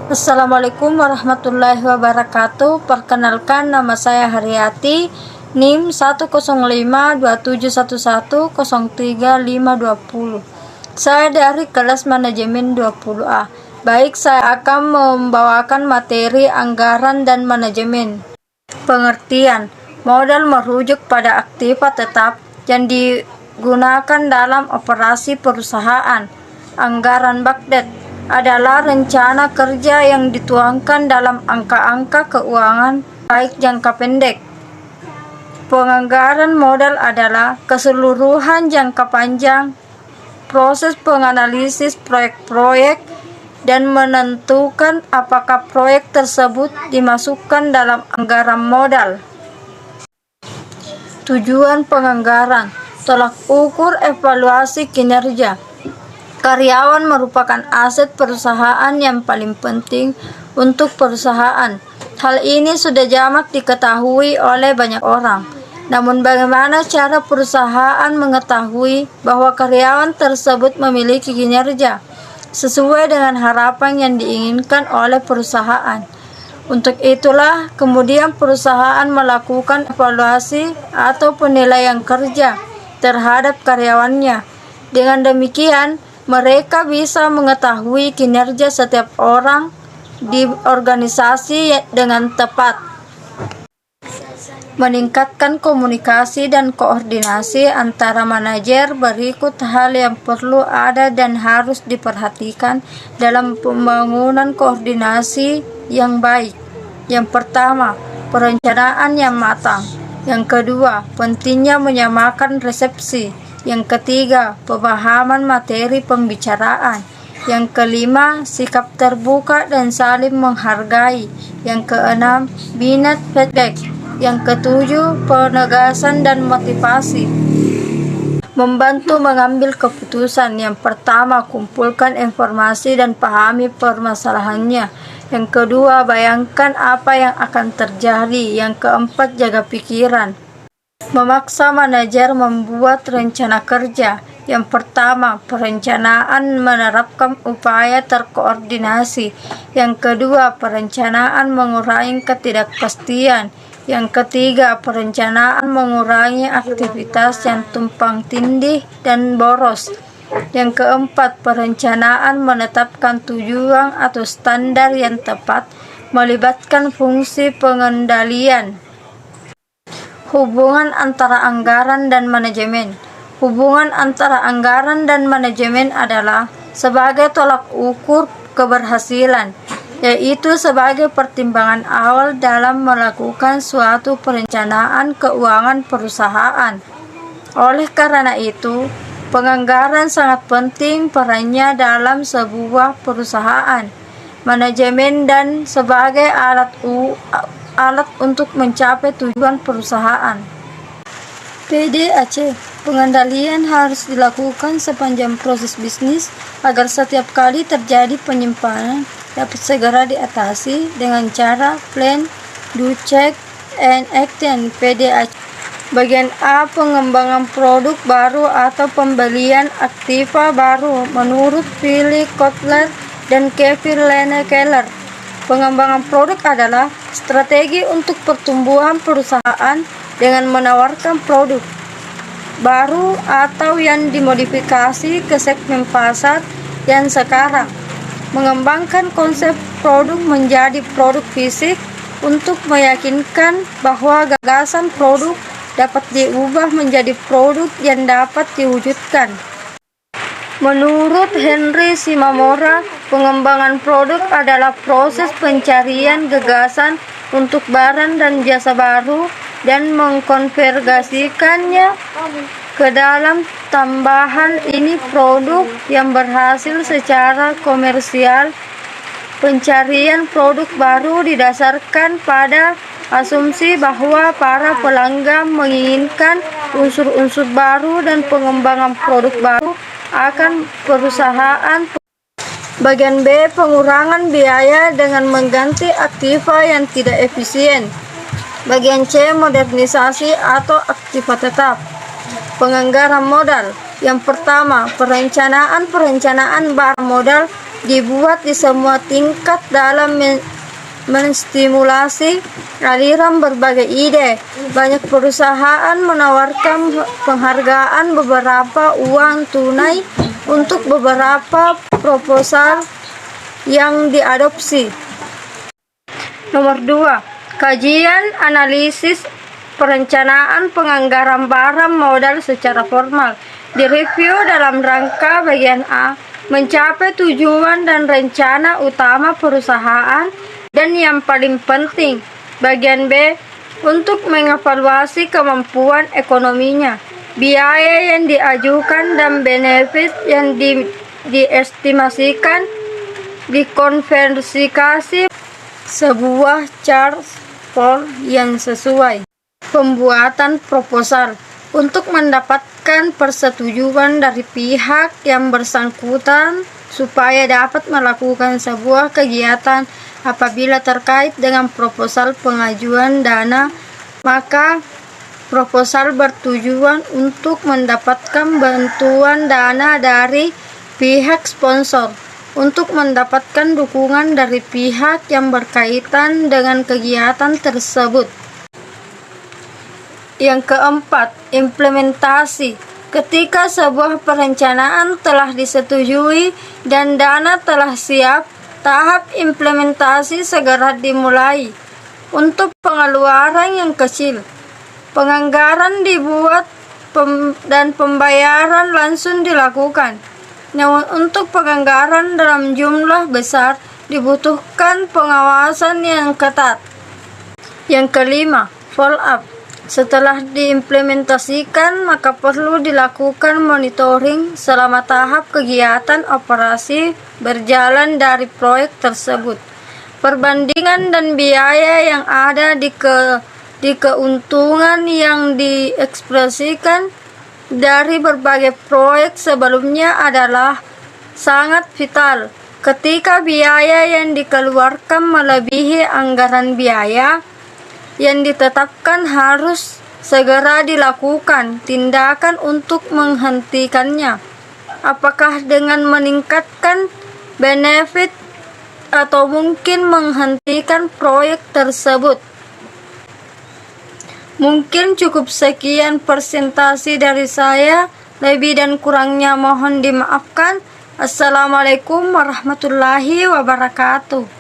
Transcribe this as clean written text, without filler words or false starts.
Assalamualaikum warahmatullahi wabarakatuh. Perkenalkan, nama saya Haryati, NIM 1052711030520. Saya dari kelas manajemen 20A. Baik, saya akan membawakan materi anggaran dan manajemen. Pengertian: modal merujuk pada aktiva tetap yang digunakan dalam operasi perusahaan. Anggaran budget adalah rencana kerja yang dituangkan dalam angka-angka keuangan baik jangka pendek. Penganggaran modal adalah keseluruhan jangka panjang proses penganalisis proyek-proyek dan menentukan apakah proyek tersebut dimasukkan dalam anggaran modal. Tujuan penganggaran: tolak ukur evaluasi kinerja. Karyawan merupakan aset perusahaan yang paling penting untuk perusahaan. Hal ini sudah jamak diketahui oleh banyak orang. Namun bagaimana cara perusahaan mengetahui bahwa karyawan tersebut memiliki kinerja sesuai dengan harapan yang diinginkan oleh perusahaan? Untuk itulah kemudian perusahaan melakukan evaluasi atau penilaian kerja terhadap karyawannya. Dengan demikian, mereka bisa mengetahui kinerja setiap orang di organisasi dengan tepat. Meningkatkan komunikasi dan koordinasi antara manajer. Berikut hal yang perlu ada dan harus diperhatikan dalam pembangunan koordinasi yang baik. Yang pertama, perencanaan yang matang. Yang kedua, pentingnya menyamakan resepsi. Yang ketiga, pemahaman materi pembicaraan. Yang kelima, sikap terbuka dan saling menghargai. Yang keenam, minat feedback. Yang ketujuh, penegasan dan motivasi. Membantu mengambil keputusan. Yang pertama, kumpulkan informasi dan pahami permasalahannya. Yang kedua, bayangkan apa yang akan terjadi. Yang keempat, jaga pikiran. Memaksa manajer membuat rencana kerja. Yang pertama, perencanaan menerapkan upaya terkoordinasi. Yang kedua, perencanaan mengurangi ketidakpastian. Yang ketiga, perencanaan mengurangi aktivitas yang tumpang tindih dan boros. Yang keempat, perencanaan menetapkan tujuan atau standar yang tepat, melibatkan fungsi pengendalian. Hubungan antara anggaran dan manajemen. Hubungan antara anggaran dan manajemen adalah sebagai tolak ukur keberhasilan, yaitu sebagai pertimbangan awal dalam melakukan suatu perencanaan keuangan perusahaan. Oleh karena itu, penganggaran sangat penting perannya dalam sebuah perusahaan. Manajemen dan sebagai alat untuk mencapai tujuan perusahaan. PDAC. Pengendalian harus dilakukan sepanjang proses bisnis agar setiap kali terjadi penyimpangan dapat segera diatasi dengan cara plan, do, check, and action. PDAC. Bagian A. Pengembangan produk baru atau pembelian aktiva baru menurut Philip Kotler dan Kevin Lane Keller. Pengembangan produk adalah strategi untuk pertumbuhan perusahaan dengan menawarkan produk baru atau yang dimodifikasi ke segmen pasar yang sekarang. Mengembangkan konsep produk menjadi produk fisik untuk meyakinkan bahwa gagasan produk dapat diubah menjadi produk yang dapat diwujudkan. Menurut Henry Shimamura, pengembangan produk adalah proses pencarian gagasan untuk barang dan jasa baru dan mengkonvergasikannya ke dalam tambahan ini produk yang berhasil secara komersial. Pencarian produk baru didasarkan pada asumsi bahwa para pelanggan menginginkan unsur-unsur baru dan pengembangan produk baru akan perusahaan. Bagian B. Pengurangan biaya dengan mengganti aktiva yang tidak efisien. Bagian C. Modernisasi atau aktiva tetap. Penganggaran modal. Yang pertama, perencanaan barang modal dibuat di semua tingkat dalam menstimulasi aliran berbagai ide. Banyak perusahaan menawarkan penghargaan beberapa uang tunai untuk beberapa proposal yang diadopsi. Nomor 2. Kajian analisis perencanaan penganggaran barang modal secara formal. Direview dalam rangka bagian A, mencapai tujuan dan rencana utama perusahaan, dan yang paling penting, bagian B, untuk mengevaluasi kemampuan ekonominya, biaya yang diajukan dan benefit yang diestimasikan dikonversikan sebuah chart for yang sesuai. Pembuatan proposal untuk mendapatkan persetujuan dari pihak yang bersangkutan supaya dapat melakukan sebuah kegiatan. Apabila terkait dengan proposal pengajuan dana, maka proposal bertujuan untuk mendapatkan bantuan dana dari pihak sponsor untuk mendapatkan dukungan dari pihak yang berkaitan dengan kegiatan tersebut. Yang keempat, implementasi. Ketika sebuah perencanaan telah disetujui dan dana telah siap, tahap implementasi segera dimulai. Untuk pengeluaran yang kecil, penganggaran dibuat dan pembayaran langsung dilakukan. Namun untuk penganggaran dalam jumlah besar dibutuhkan pengawasan yang ketat. Yang kelima, follow up. Setelah diimplementasikan, maka perlu dilakukan monitoring selama tahap kegiatan operasi berjalan dari proyek tersebut. Perbandingan dan biaya yang ada di keuntungan yang diekspresikan dari berbagai proyek sebelumnya adalah sangat vital. Ketika biaya yang dikeluarkan melebihi anggaran biaya yang ditetapkan, harus segera dilakukan tindakan untuk menghentikannya. Apakah dengan meningkatkan benefit atau mungkin menghentikan proyek tersebut. Mungkin cukup sekian presentasi dari saya. Lebih dan kurangnya mohon dimaafkan. Assalamualaikum warahmatullahi wabarakatuh.